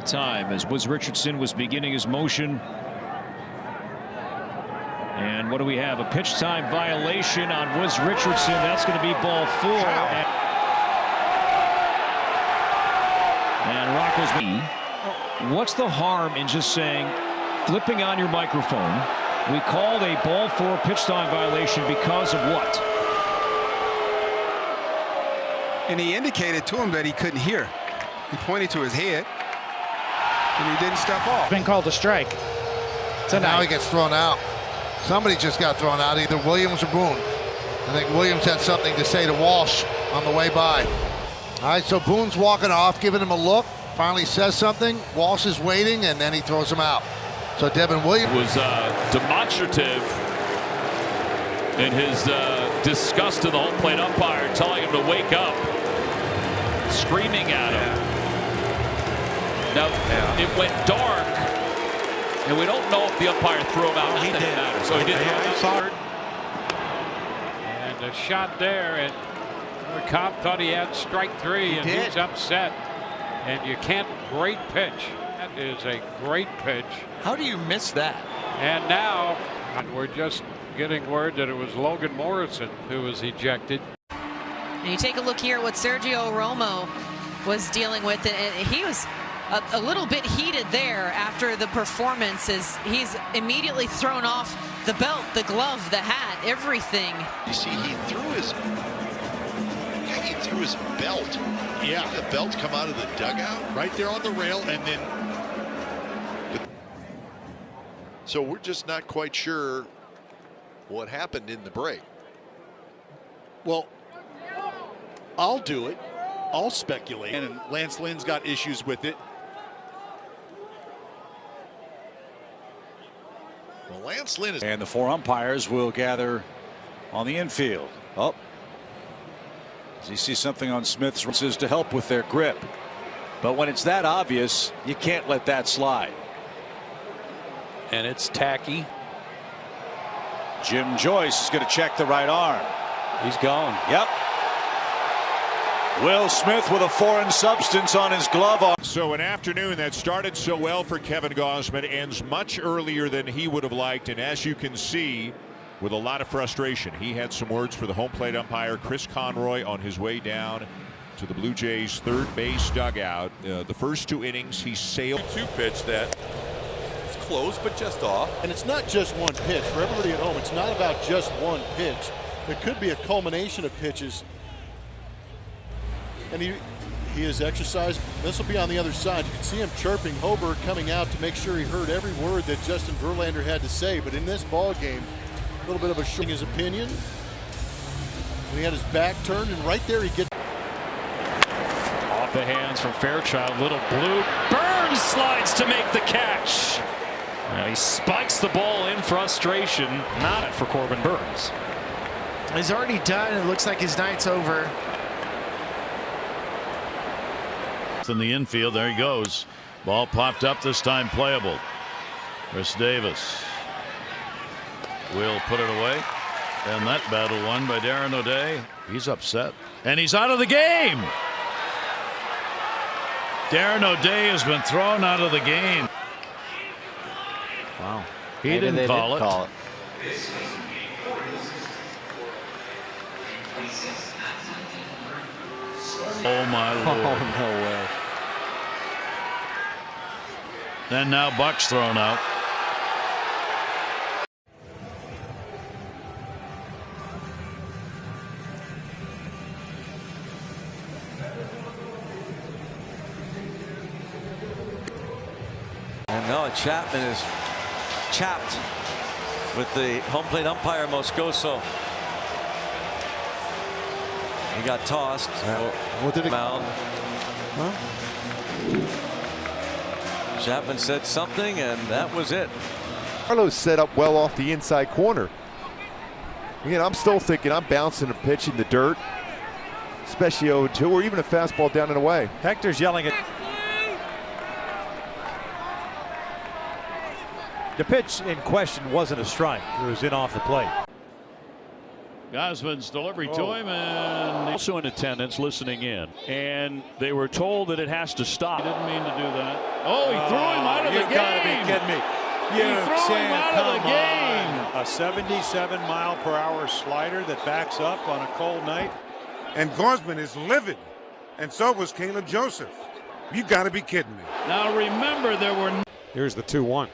about time as Woods Richardson was beginning his motion. And what do we have? A pitch time violation on Woods Richardson. That's going to be ball 4. And Rocco's. What's the harm in just saying, flipping on your microphone, we called a ball 4 pitch time violation because of what? And he indicated to him that he couldn't hear. He pointed to his head, and he didn't step off. Been called a strike. And now he gets thrown out. Somebody just got thrown out, either Williams or Boone. I think Williams had something to say to Walsh on the way by. All right, so Boone's walking off, giving him a look. Finally says something. Walsh is waiting, and then he throws him out. So Devin Williams was demonstrative in his disgust to the home plate umpire, telling him to wake up, screaming at him. Now, it went dark, and we don't know if the umpire threw him out. He did. Matter. So he did. And a shot there, and Cobb thought he had strike 3, and he's upset. And you can't. Great pitch. That is a great pitch. How do you miss that? And now we're just getting word that it was Logan Morrison who was ejected. And you take a look here at what Sergio Romo was dealing with, and he was a little bit heated there after the performances. He's immediately thrown off the belt, the glove, the hat, everything. You see, he threw his belt. Yeah, the belt come out of the dugout right there on the rail, and then. So we're just not quite sure what happened in the break. Well, I'll do it. I'll speculate. And Lance Lynn's got issues with it. Well, Lance Lynn is. And the 4 umpires will gather on the infield. Oh. As you see something on Smith's is to help with their grip. But when it's that obvious, you can't let that slide. And it's tacky. Jim Joyce is going to check the right arm. He's gone. Yep. Will Smith with a foreign substance on his glove arm. So an afternoon that started so well for Kevin Gausman ends much earlier than he would have liked, and as you can see, with a lot of frustration. He had some words for the home plate umpire Chris Conroy on his way down to the Blue Jays third base dugout. The first 2 innings he sailed. 2 pitch that it's close but just off. And it's not just one pitch. For everybody at home, it's not about just one pitch. It could be a culmination of pitches. And he has exercised. This will be on the other side. You can see him chirping Hoberg coming out to make sure he heard every word that Justin Verlander had to say. But in this ball game, a little bit of a showing his opinion. And he had his back turned, and right there he gets off the hands from Fairchild. Little blue. Burns slides to make the catch. Now he spikes the ball in frustration. Not for Corbin Burns. He's already done. It looks like his night's over. In the infield, there he goes. Ball popped up, this time playable. Chris Davis will put it away, and that battle won by Darren O'Day. He's upset, and he's out of the game. Darren O'Day has been thrown out of the game. Wow. He didn't call it. Oh my Lord. Oh, no way. And now Buck's thrown out. And now Chapman is chapped with the home plate umpire Moscoso. He got tossed. What did it mound? Huh? Chapman said something, and that was it. Carlos set up well off the inside corner. Again, I'm still thinking I'm bouncing a pitch in the dirt, especially 0-2, or even a fastball down and away. Hector's yelling at. The pitch in question wasn't a strike. It was in off the plate. Gosman's delivery to him, and also in attendance listening in, and they were told that it has to stop. He didn't mean to do that. Oh, he threw him out of the game. You gotta be kidding me. He threw him out of the game. A 77-mile-per-hour slider that backs up on a cold night. And Gosman is livid, and so was Caleb Joseph. You got to be kidding me. Now remember, there were. Here's the 2-1.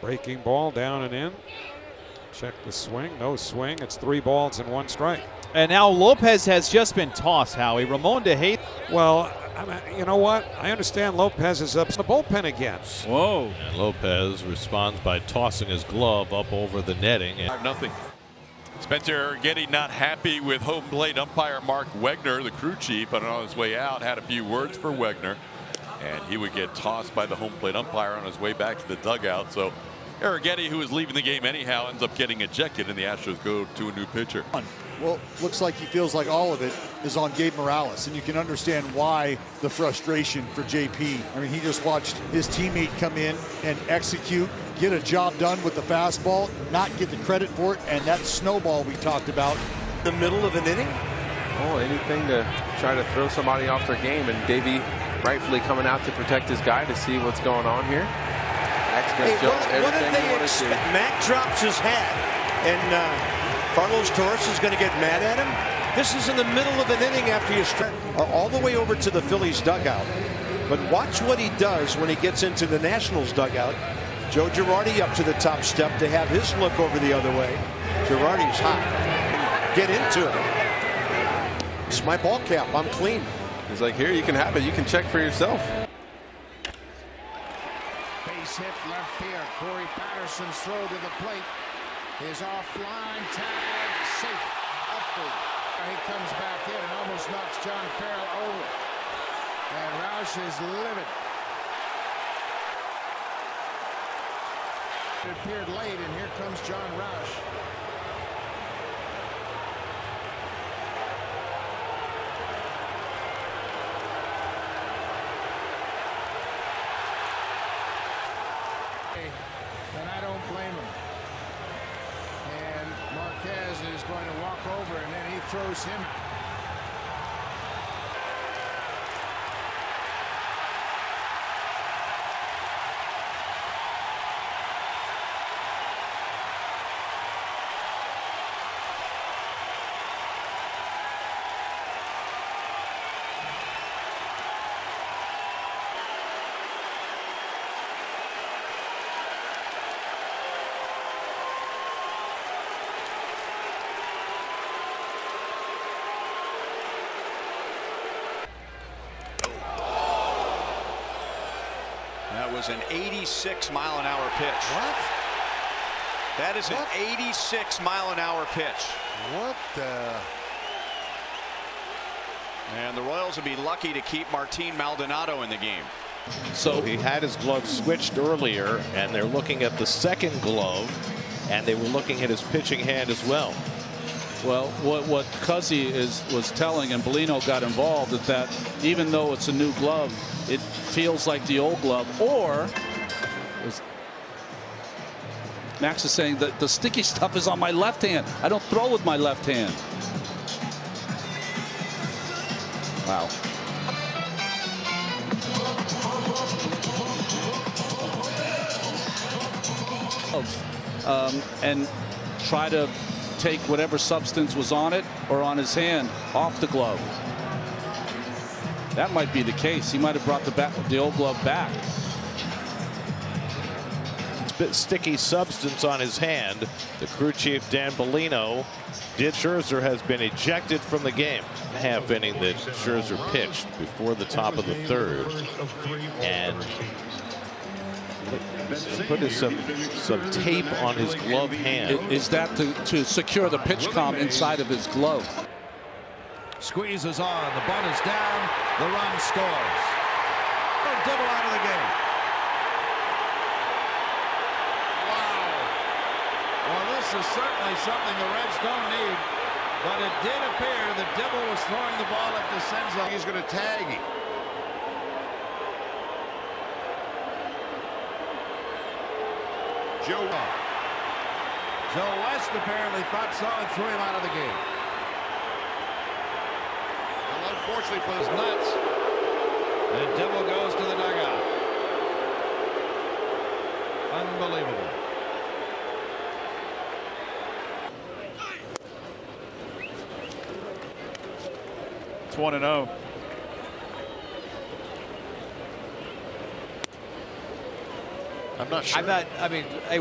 Breaking ball down and in. Check the swing. No swing. It's 3 balls and 1 strike. And now Lopez has just been tossed, Howie. Ramon DeHate. Well, you know what? I understand Lopez is up in the bullpen again. Whoa. And Lopez responds by tossing his glove up over the netting. 5-0. Spencer Getty not happy with home plate umpire Mark Wegner, the crew chief, and on his way out had a few words for Wegner, and he would get tossed by the home plate umpire on his way back to the dugout. So Arrighetti, who was leaving the game anyhow, ends up getting ejected, and the Astros go to a new pitcher. Well, looks like he feels like all of it is on Gabe Morales, and you can understand why the frustration for JP. I mean, he just watched his teammate come in and execute, get a job done with the fastball, not get the credit for it, and that snowball we talked about. The middle of an inning? Oh, anything to try to throw somebody off their game, and Davey rightfully coming out to protect his guy to see what's going on here. Hey, what did they expect? Mac drops his hat, and Carlos Torres is going to get mad at him. This is in the middle of an inning after you start all the way over to the Phillies dugout. But watch what he does when he gets into the Nationals dugout. Joe Girardi up to the top step to have his look over the other way. Girardi's hot. Get into it. It's my ball cap. I'm clean. He's like, here, you can have it. You can check for yourself. Base hit left field. Corey Patterson's throw to the plate is offline. Tag safe. Upward. He comes back in and almost knocks John Farrell over. And Roush is livid. It appeared late, and here comes John Roush. And I don't blame him. And Marquez is going to walk over, and then he throws him. That was an 86-mile-an-hour pitch. What? That is an 86-mile-an-hour pitch. What the? And the Royals will be lucky to keep Martin Maldonado in the game. So he had his glove switched earlier, and they're looking at the second glove, and they were looking at his pitching hand as well. Well, what Cuzzy was telling, and Bellino got involved, is that even though it's a new glove, it feels like the old glove. Or Max is saying that the sticky stuff is on my left hand. I don't throw with my left hand. Wow. And try to take whatever substance was on it or on his hand off the glove. That might be the case. He might have brought the old glove back. Bit sticky substance on his hand. The crew chief Dan Bellino did. Scherzer has been ejected from the game. Half inning that Scherzer pitched before the top of the third, and put some tape on his glove hand. Is that to secure the pitch comp inside of his glove? Squeezes on. The bunt is down. The run scores. Double out of the game. Wow. Well, this is certainly something the Reds don't need. But it did appear that Dibble was throwing the ball at the Senzo. He's going to tag him. Joe. Joe West apparently thought so and threw him out of the game. Well, unfortunately for his nuts, the Devil goes to the dugout. Unbelievable. It's 1-0. I'm not sure. I mean, hey,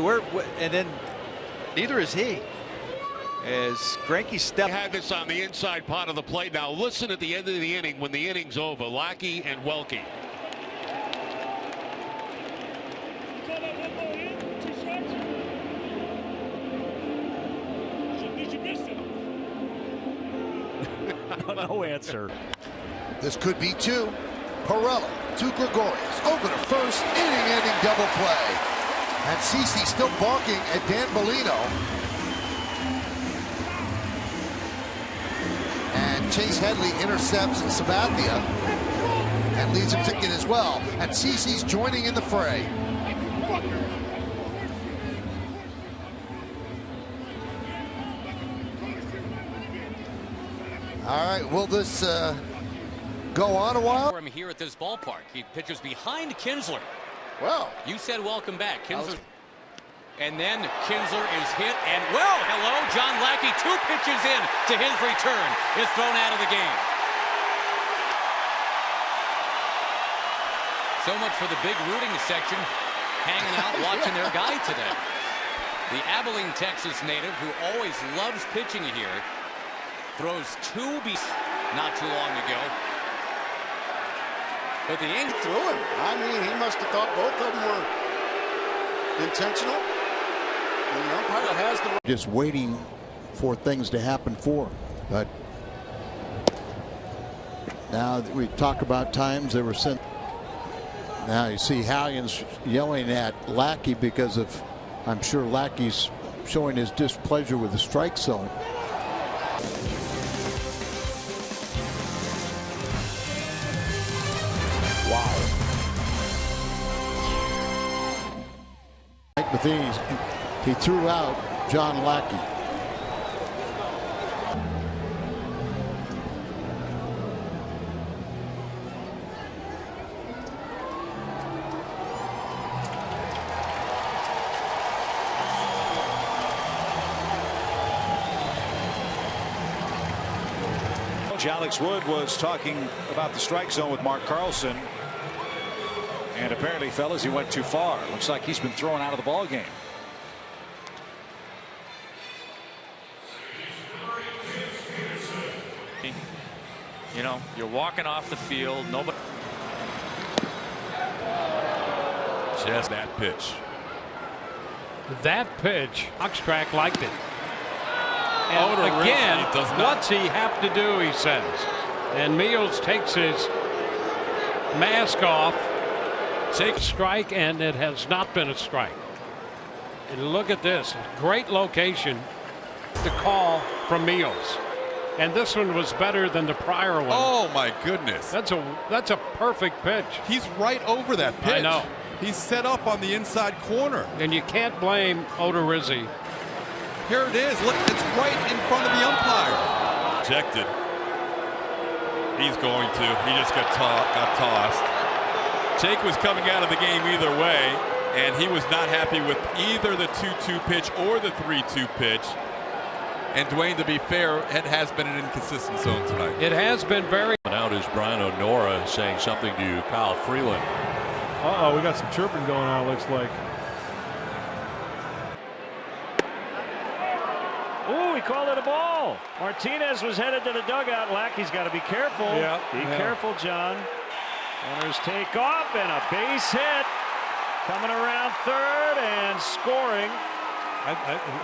and then neither is he. As Greinke stepped. Have this on the inside part of the plate. Now listen at the end of the inning when the inning's over. Lackey and Welke. No answer. This could be two. Pirela to Gregorius over to first, inning-ending double play. And CeCe still balking at Dan Bellino. And Chase Headley intercepts Sabathia and leads him ticket as well. And CeCe's joining in the fray. All right, will this go on a while? For him here at this ballpark. He pitches behind Kinsler. Well, you said welcome back. Kinsler. And then Kinsler is hit, and well, hello, John Lackey, 2 pitches in to his return, is thrown out of the game. So much for the big rooting section, hanging out watching their guy today. The Abilene, Texas native, who always loves pitching here, throws 2 not too long ago. But the Yankees threw him. I mean, he must have thought both of them were intentional. And the umpire has the just waiting for things to happen for him. But now we talk about times they were sent. Now you see Hallion's yelling at Lackey because of, I'm sure Lackey's showing his displeasure with the strike zone. Wow. Mike Matheny, he threw out John Lackey. Alex Wood was talking about the strike zone with Mark Carlson, and apparently, fellas, he went too far. Looks like he's been thrown out of the ball game. You know, you're walking off the field. Nobody. Just that pitch. That pitch, Oxtrack liked it. And Oda again, really does not. what's he have to do, he says. And Meals takes his mask off, takes a strike, and it has not been a strike. And look at this, great location to call from Meals. And this one was better than the prior one. Oh my goodness. That's a perfect pitch. He's right over that pitch. I know. He's set up on the inside corner. And you can't blame Odorizzi. Here it is. Look, it's right in front of the umpire. Ejected. He's going to. He just got tossed. Jake was coming out of the game either way, and he was not happy with either the 2-2 pitch or the 3-2 pitch. And Dwayne, to be fair, it has been an inconsistent zone tonight. It has been very. Out is Brian O'Nora saying something to Kyle Freeland. Uh-oh, we got some chirping going on, looks like. Ooh, he called it a ball. Martinez was headed to the dugout. Lackey's got to be careful. Yeah, be careful, John. Runners take off, and a base hit. Coming around third and scoring.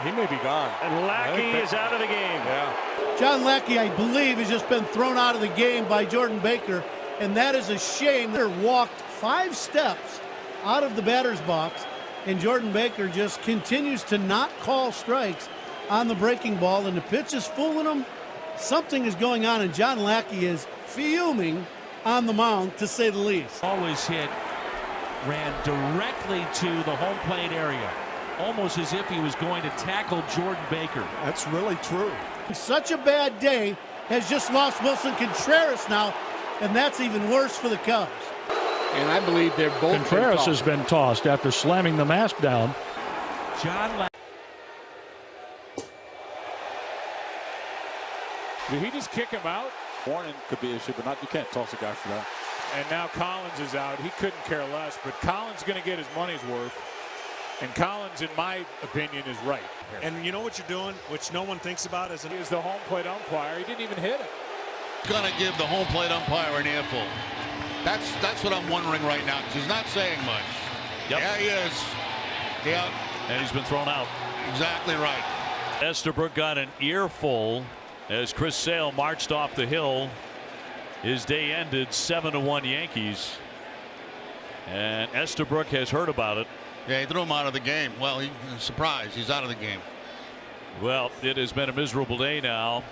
He may be gone. And Lackey is out of the game. Yeah. John Lackey, I believe, has just been thrown out of the game by Jordan Baker, and that is a shame. They walked 5 steps out of the batter's box, and Jordan Baker just continues to not call strikes on the breaking ball, and the pitch is fooling him. Something is going on, and John Lackey is fuming on the mound, to say the least. Always hit, ran directly to the home plate area. almost as if he was going to tackle Jordan Baker. That's really true. Such a bad day, has just lost Wilson Contreras now, and that's even worse for the Cubs. And I believe they're both. Contreras has been tossed after slamming the mask down. Did he just kick him out? Warning could be issued, but you can't toss a guy for that. And now Collins is out. He couldn't care less, but Collins going to get his money's worth. And Collins, in my opinion, is right. And you know what you're doing, which no one thinks about, is the home plate umpire. He didn't even hit it. Gonna give the home plate umpire an earful. That's what I'm wondering right now, because he's not saying much. Yep. Yeah, he is. Yeah. And he's been thrown out. Exactly right. Estabrook got an earful as Chris Sale marched off the hill. His day ended 7-1 Yankees. And Estabrook has heard about it. Yeah, he threw him out of the game. Well, surprised. He's out of the game. Well, it has been a miserable day now.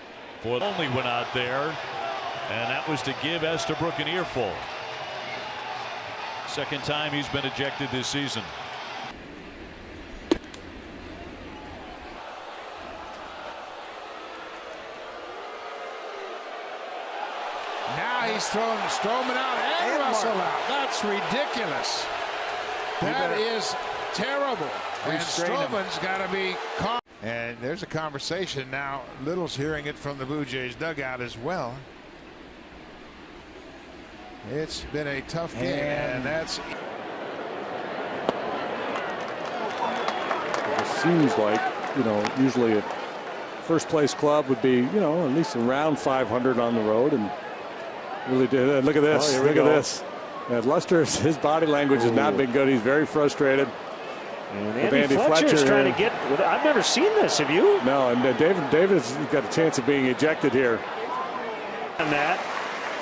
For only went out there, and that was to give Estabrook an earful. Second time he's been ejected this season. Now he's throwing Stroman out and Russell out. That's ridiculous. That is terrible. And Stroman's got to be caught. And there's a conversation now. Little's hearing it from the Blue Jays dugout as well. It's been a tough game, and that's. It seems like, usually a first place club would be, at least around 500 on the road, and really did. Look at this. Look at this. Lester, his body language has not been good. He's very frustrated. And Andy Fletcher's trying to get. I've never seen this. Have you? No, and David's got a chance of being ejected here. And that.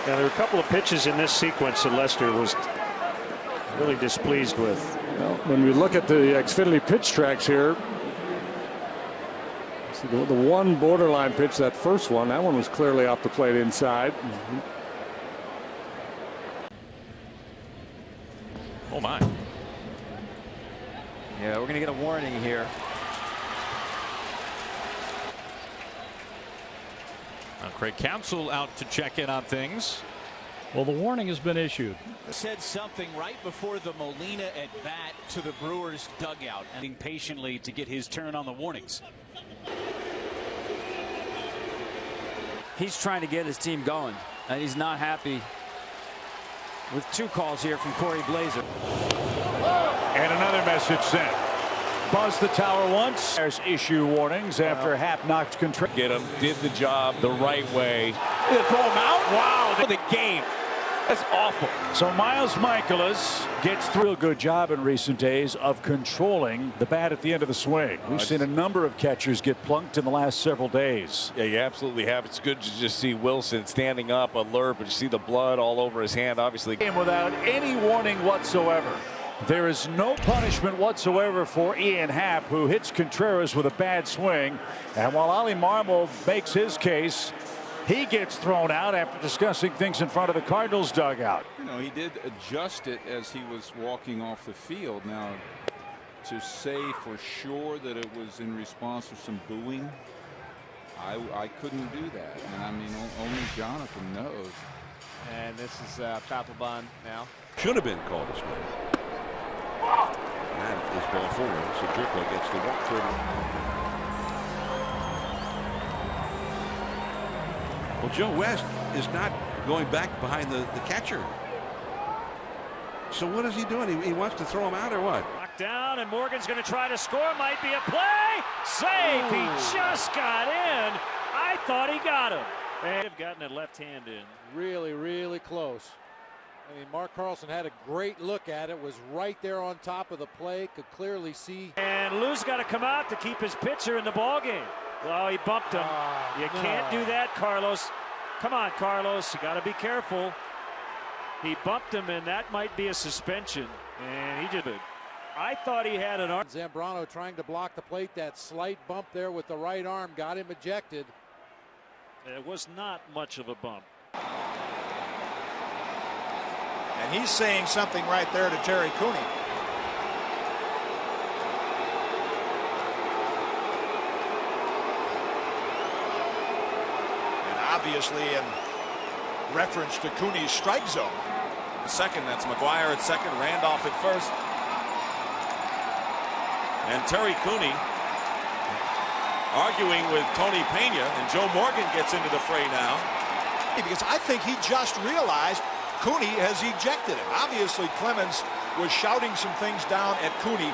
Now, there were a couple of pitches in this sequence that Lester was really displeased with. Well, when we look at the Xfinity pitch tracks here, see the one borderline pitch, that first one, that one was clearly off the plate inside. Oh my. Yeah, we're going to get a warning here. Now Craig Counsell out to check in on things. Well, the warning has been issued. Said something right before the Molina at bat to the Brewers dugout, and patiently to get his turn on the warnings. He's trying to get his team going, and he's not happy with two calls here from Corey Blazer. And another message sent. Buzz the tower once. There's issue warnings after Happ knocked Contreras. Get him, did the job the right way. Throw him out. Wow, the game. That's awful. So Miles Michaelis gets through a good job in recent days of controlling the bat at the end of the swing. We've seen a number of catchers get plunked in the last several days. Yeah, you absolutely have. It's good to just see Wilson standing up alert, but you see the blood all over his hand, obviously. Without any warning whatsoever. There is no punishment whatsoever for Ian Happ, who hits Contreras with a bad swing. And while Ali Marmol makes his case, he gets thrown out after discussing things in front of the Cardinals dugout. He did adjust it as he was walking off the field. Now, to say for sure that it was in response to some booing, I couldn't do that. And I mean, only Jonathan knows. And this is Papelbon now. Should have been called this way. That is ball forward. So Dricko gets the 130. Well, Joe West is not going back behind the catcher. So what is he doing? He wants to throw him out or what? Knocked down, and Morgan's going to try to score. Might be a play. Save. He just got in. I thought he got him. And have gotten a left hand in. Really, really close. I mean, Mark Carlson had a great look at it, was right there on top of the play, could clearly see. And Lou's got to come out to keep his pitcher in the ballgame. Oh, he bumped him. You can't do that, Carlos. Come on, Carlos. You got to be careful. He bumped him, and that might be a suspension. And he did it. I thought he had an arm. Zambrano trying to block the plate. That slight bump there with the right arm got him ejected. It was not much of a bump. And he's saying something right there to Terry Cooney. obviously in reference to Cooney's strike zone. Second, that's McGuire at second, Randolph at first. And Terry Cooney arguing with Tony Pena, and Joe Morgan gets into the fray now. Because I think he just realized Cooney has ejected him. Obviously, Clemens was shouting some things down at Cooney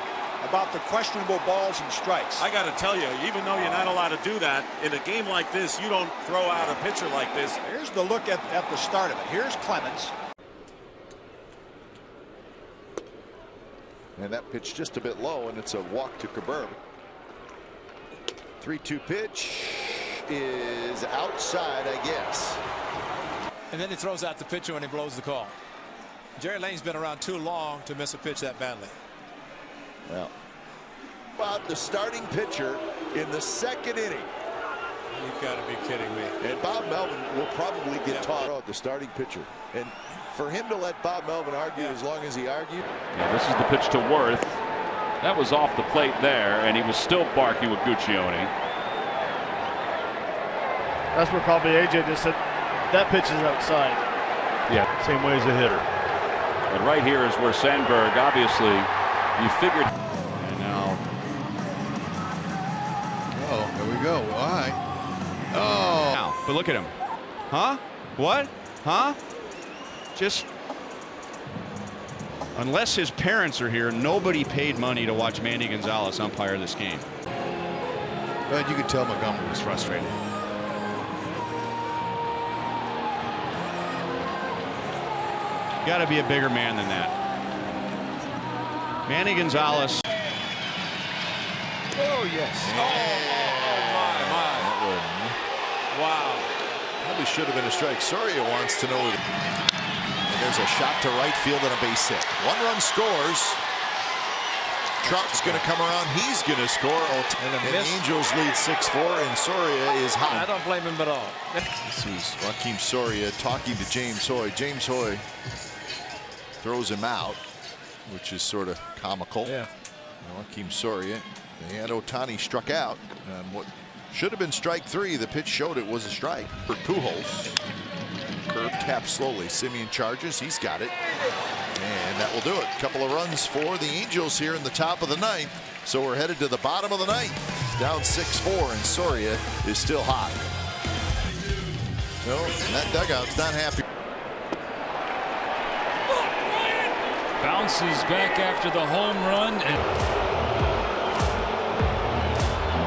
about the questionable balls and strikes. I got to tell you, even though you're not allowed to do that, in a game like this, you don't throw out a pitcher like this. Here's the look at the start of it. Here's Clemens. And that pitch just a bit low, and it's a walk to Coburn. 3-2 pitch is outside, I guess. And then he throws out the pitcher when he blows the call. Jerry Lane's been around too long to miss a pitch that badly. Well, about the starting pitcher in the second inning. You've got to be kidding me. And Bob Melvin will probably get taught out the starting pitcher. And for him to let Bob Melvin argue as long as he argued. Yeah, this is the pitch to Worth. That was off the plate there, and he was still barking with Guccione. That's where probably AJ just said that pitch is outside. Yeah. Same way as a hitter. And right here is where Sandberg, obviously, you figured. And now. Oh, there we go. All right. Oh. Now, but look at him. Huh? What? Huh? Just. Unless his parents are here, nobody paid money to watch Manny Gonzalez umpire this game. But you could tell Montgomery was frustrated. Got to be a bigger man than that. Manny Gonzalez. Oh, yes. my. Wow. Probably should have been a strike. Soria wants to know. And there's a shot to right field and a base hit. 1 run scores. Trout's going to come around. He's going to score. And the Angels lead 6-4, and Soria is hot. I don't blame him at all. This is Joakim Soria talking to James Hoy. James Hoy throws him out, which is sort of comical. Yeah. Joakim Soria and Ohtani struck out on what should have been strike 3. The pitch showed it was a strike. For Pujols, curve tapped slowly. Simeon charges. He's got it, and that will do it. A couple of runs for the Angels here in the top of the 9th. So we're headed to the bottom of the 9th. Down 6-4, and Soria is still hot. No, that dugout's not happy. Bounces back after the home run, and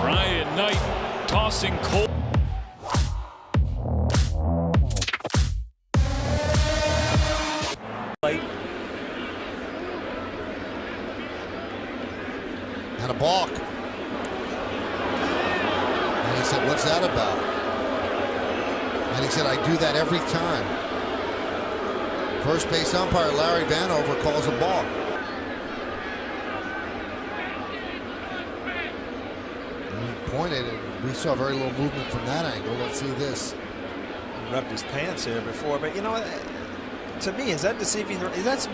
Brian Knight tossing cold. And a balk. And he said, "What's that about?" And he said, "I do that every time." First base umpire Larry Vanover calls a balk. And he pointed, and we saw very little movement from that angle. Let's see this. He rubbed his pants here before, but you know, to me, is that deceiving? Is that some...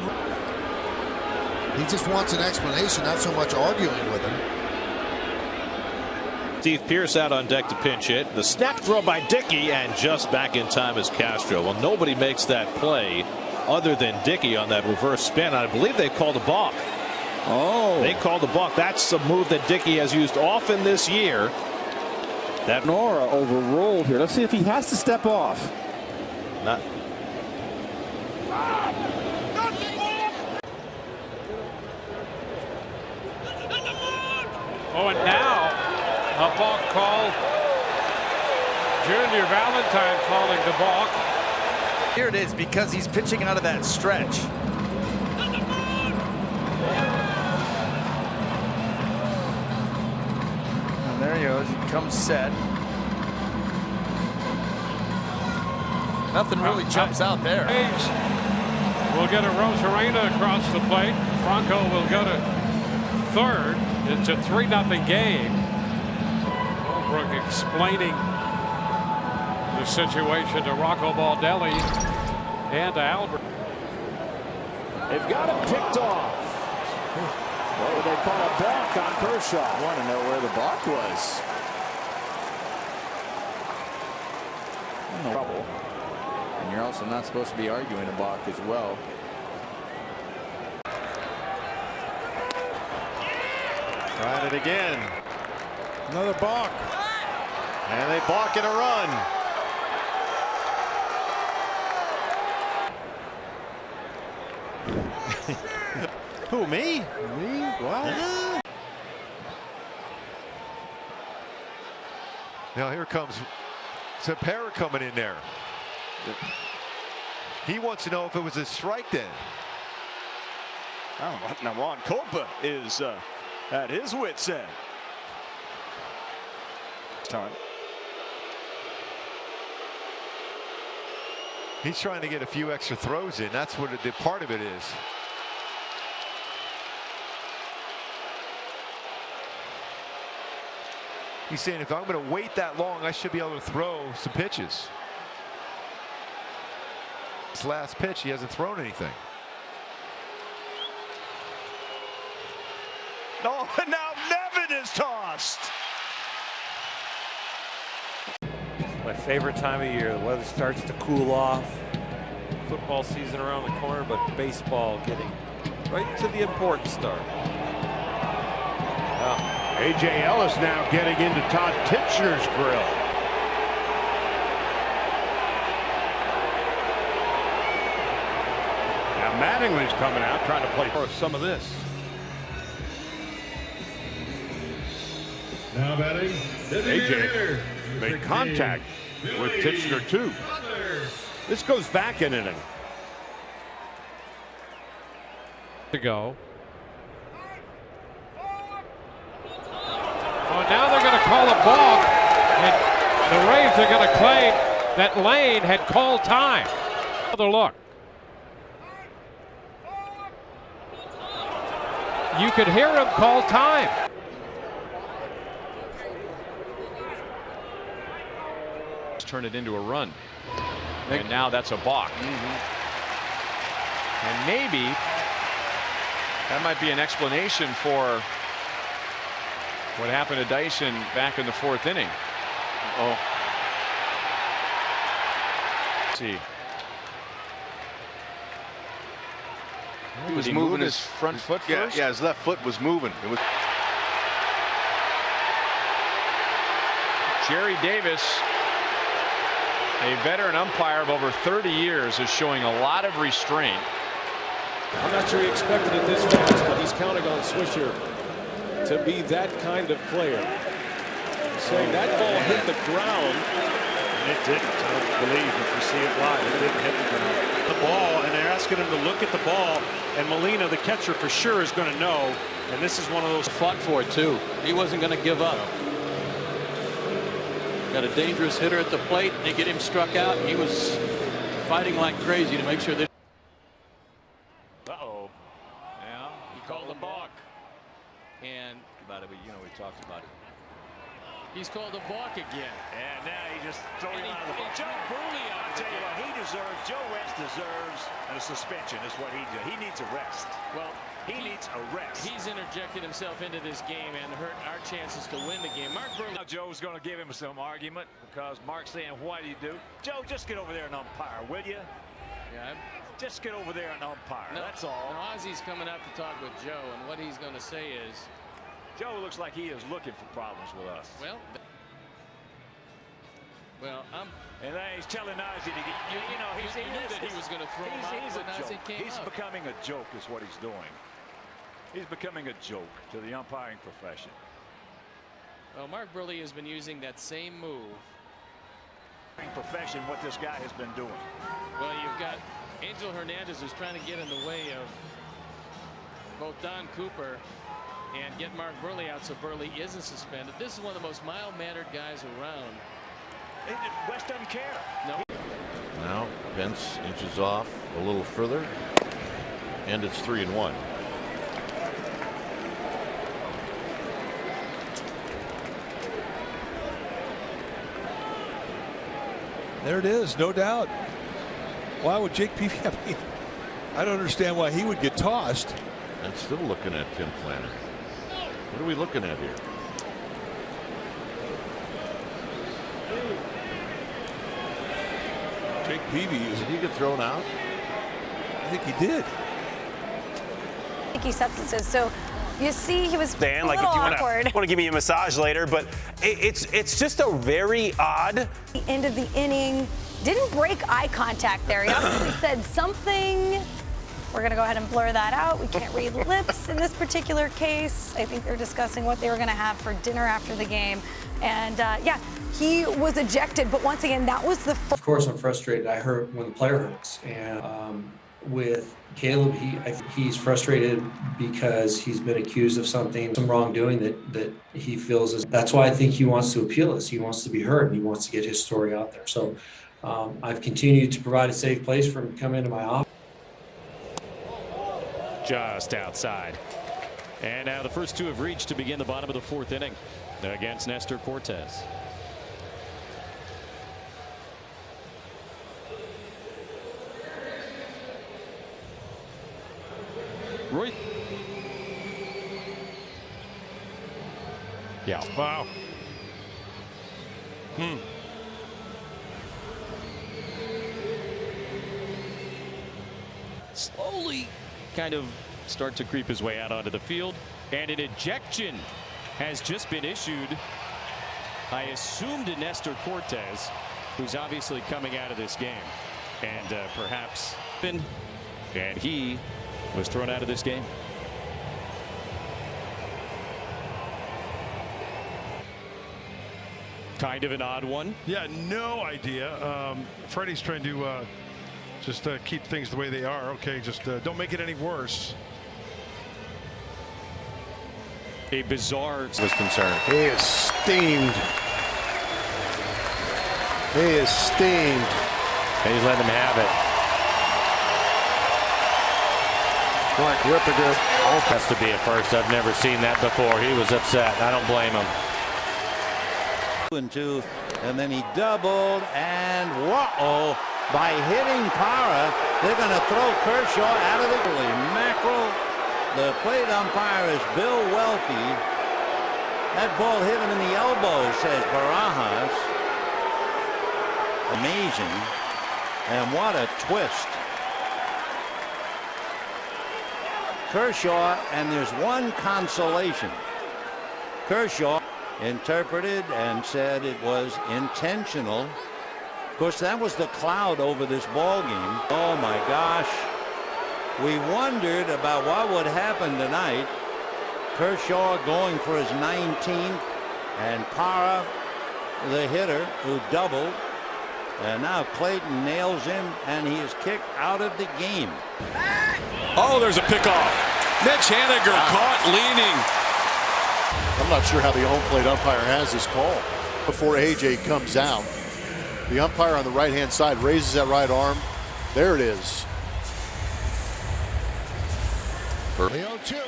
He just wants an explanation, not so much arguing with him. Steve Pearce out on deck to pinch hit. The snap throw by Dickey, and just back in time is Castro. Well, nobody makes that play other than Dickey on that reverse spin. I believe they called a balk. Oh. They called a balk. That's a move that Dickey has used often this year. That Nora overruled here. Let's see if he has to step off. Not. Oh, and now a balk call. Junior Valentine calling the balk. Here it is, because he's pitching out of that stretch. And there he goes. He comes set. Nothing really jumps out there. We'll get a Rosarena across the plate. Franco will go to third. It's a 3-0 game. Holbrook explaining the situation to Rocco Baldelli and to Albert. They've got him picked off. What would they call a balk on Kershaw? I want to know where the balk was. No trouble. And you're also not supposed to be arguing a balk as well. Tried it again. Another balk. And they balk in a run. Who, me? Me? What? Now here comes Zapera coming in there. He wants to know if it was a strike then. Oh, now Ron Copa is at his wit's end. Time. He's trying to get a few extra throws in. That's what the part of it is. He's saying if I'm going to wait that long, I should be able to throw some pitches. This last pitch, he hasn't thrown anything. Oh, and now Nevin is tossed. My favorite time of year. The weather starts to cool off. Football season around the corner, but baseball getting right to the important start. A.J. Ellis now getting into Todd Titchener's grill. Now Mattingly's coming out trying to play for some of this. Now batting, A.J. made contact with Titchener too. This goes back an inning. To go. Oh, now they're going to call a balk, and the Rays are going to claim that Lane had called time. Another look. You could hear him call time. Turn it into a run. And now that's a balk. And maybe that might be an explanation for what happened to Dyson back in the 4th inning. Oh. Let's see. He was moving his front foot first? Yeah, his left foot was moving. It was Jerry Davis, a veteran umpire of over 30 years, is showing a lot of restraint. I'm not sure he expected it this fast, but he's counting on Swisher to be that kind of player. He's saying that ball hit the ground. And it didn't. I don't believe if you see it live, it didn't hit the ground. The ball, and they're asking him to look at the ball, and Molina, the catcher, for sure is going to know. And this is one of those. Fought for it too. He wasn't going to give up. Got a dangerous hitter at the plate. They get him struck out, and he was fighting like crazy to make sure that. Uh-oh. Yeah, he called the balk. And About it, but you know we talked about it. he's called a balk again. And now he just threw him out of the ball. Joe Burley I'll tell you what, he deserves, Joe West deserves a suspension is what he does. He needs a rest. Well, he needs a rest. He's interjected himself into this game and hurt our chances to win the game. Mark Burley. Now Joe's going to give him some argument because Mark's saying, what do you do? Joe, just get over there and umpire, will you? Yeah. Just get over there and umpire. No, that's all. Now Ozzy's coming out to talk with Joe, and what he's going to say is, Joe looks like he is looking for problems with us. And then he's telling Ozzy to get, you know, he knew that he was going to throw him out. He's a joke. He's becoming a joke is what he's doing. He's becoming a joke to the umpiring profession. well, Mark Burley has been using that same move. Profession, what this guy has been doing. Well, you've got Angel Hernandez who's trying to get in the way of both Don Cooper and get Mark Burley out so Burley isn't suspended. This is one of the most mild-mannered guys around. West doesn't care. No. Now Pence inches off a little further, and it's 3-1. There it is, no doubt. Why would Jake Peavy? I mean, I don't understand why he would get tossed. And still looking at Tim Flannery. What are we looking at here? Jake Peavy, did he get thrown out? I think he did. Sticky substances. So you see, he was Dan, a like little if you awkward. want to give me a massage later, but it's just a very odd. The end of the inning, didn't break eye contact there. He obviously said something. We're going to go ahead and blur that out. We can't read lips in this particular case. I think they're discussing what they were going to have for dinner after the game. And yeah, he was ejected. But once again, that was the Of course, I'm frustrated. I hurt when the player hurts. And with Caleb, I think he's frustrated because he's been accused of some wrongdoing that he feels is. That's why I think he wants to appeal this. He wants to be heard, and he wants to get his story out there. So I've continued to provide a safe place for him to come into my office. Just outside. And now the first two have reached to begin the bottom of the fourth inning against Nestor Cortes. Roy. Yeah. Wow. Slowly kind of start to creep his way out onto the field, and an ejection has just been issued, I assume, to Nestor Cortes, who's obviously coming out of this game, and perhaps and he was thrown out of this game. Kind of an odd one. Yeah, no idea. Freddie's trying to just keep things the way they are. Okay, just don't make it any worse. A bizarre was concerned. He is steamed. He is steamed. And he's letting him have it. Like Ripperger. Oh, has to be a first. I've never seen that before. He was upset. I don't blame him. 2-2, and then he doubled, and whoa! By hitting Para, they're going to throw Kershaw out of the mackerel. The plate umpire is Bill Welke. That ball hit him in the elbow, says Barajas. Amazing. And what a twist. Kershaw, and there's one consolation. Kershaw interpreted and said it was intentional. Of course, that was the cloud over this ball game. Oh my gosh. We wondered about what would happen tonight. Kershaw going for his 19th, and Para, the hitter, who doubled. And now Clayton nails him, and he is kicked out of the game. Oh, there's a pickoff. Mitch Haniger caught leaning. I'm not sure how the home plate umpire has this call. Before AJ comes out, the umpire on the right-hand side raises that right arm. There it is. The 0-2.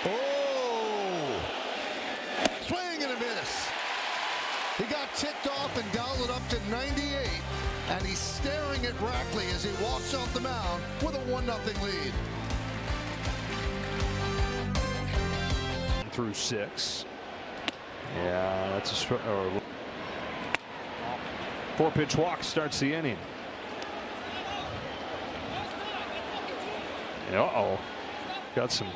Oh! Swing and a miss. He got ticked off and dialed it up to 98. And he's staring at Rackley as he walks off the mound with a 1-0 lead. Through 6. Yeah, that's a 4-pitch walk starts the inning. Uh-oh. Got some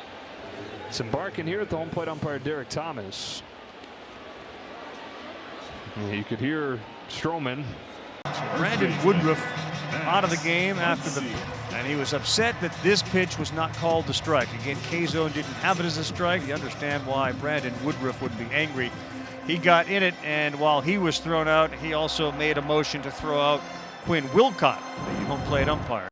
barking here at the home plate umpire, Derek Thomas. Yeah, you could hear Stroman. Brandon Woodruff out of the game after the, and he was upset that this pitch was not called the strike. Again, K-Zone didn't have it as a strike. You understand why Brandon Woodruff would be angry. He got in it, and while he was thrown out, he also made a motion to throw out Quinn Wilcott, the home plate umpire.